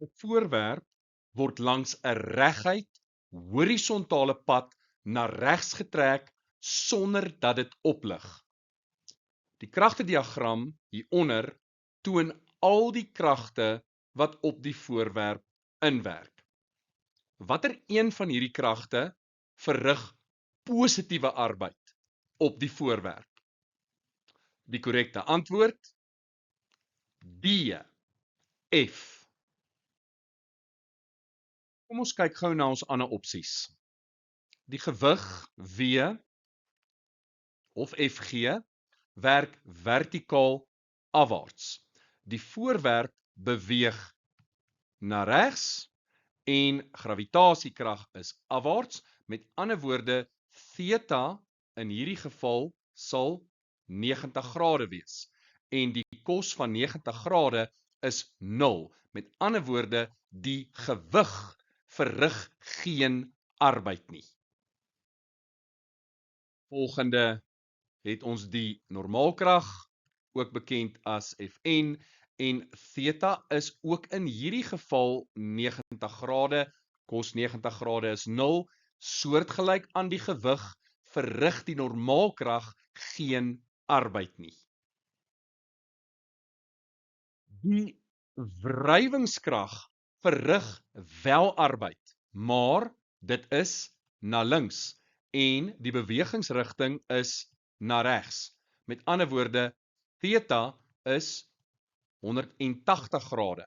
'n voorwerp word langs 'n reguit horisontale pad na regs getrek sonder dat dit oplig. Die kragtediagram hieronder toon al die kragte wat op die voorwerp inwerk. Watter een van hierdie kragte verrig positiewe arbeid op die voorwerp? Die korrekte antwoord D, F. Kom ons kyk gou na ons ander opsies. Die gewig W of Fg werk vertikaal afwaarts. Die voorwerp beweeg na regs en gravitasiekrag is afwaarts. Met ander woorde, theta in hierdie geval sal 90 grade wees. En die kos van 90 grade is 0. Met ander woorde, die gewig verrig geen arbeid nie. Volgende het ons die normaalkrag, ook bekend as Fn, en theta is ook in hierdie geval 90 grade, kos 90 grade is 0, soortgelyk aan die gewig verrig die normaalkrag geen arbeid nie. Die wrywingskrag verrig wel arbeid, maar dit is na links en die bewegingsrigting is na regs. Met ander woorde, theta is 180 grade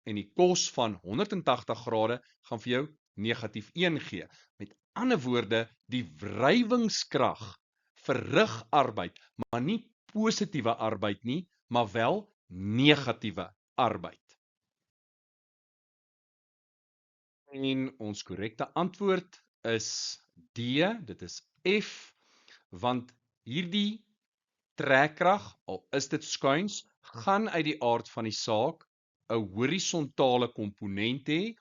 en die kos van 180 grade gaan vir jou negatief 1 gee. Met ander woorde, die wrywingskrag verrig arbeid, maar nie positiewe arbeid nie, maar wel negatiewe arbeid. En ons korrekte antwoord is D, dit is F, want hierdie trekkrag, al is dit skuins, gaan uit die aard van die saak 'n horisontale komponent hê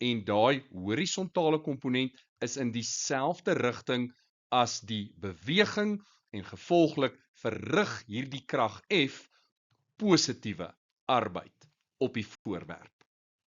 en daai horisontale komponent is in dieselfde rigting as die beweging en gevolglik verrig hierdie krag F positiewe arbeid op die voorwerp.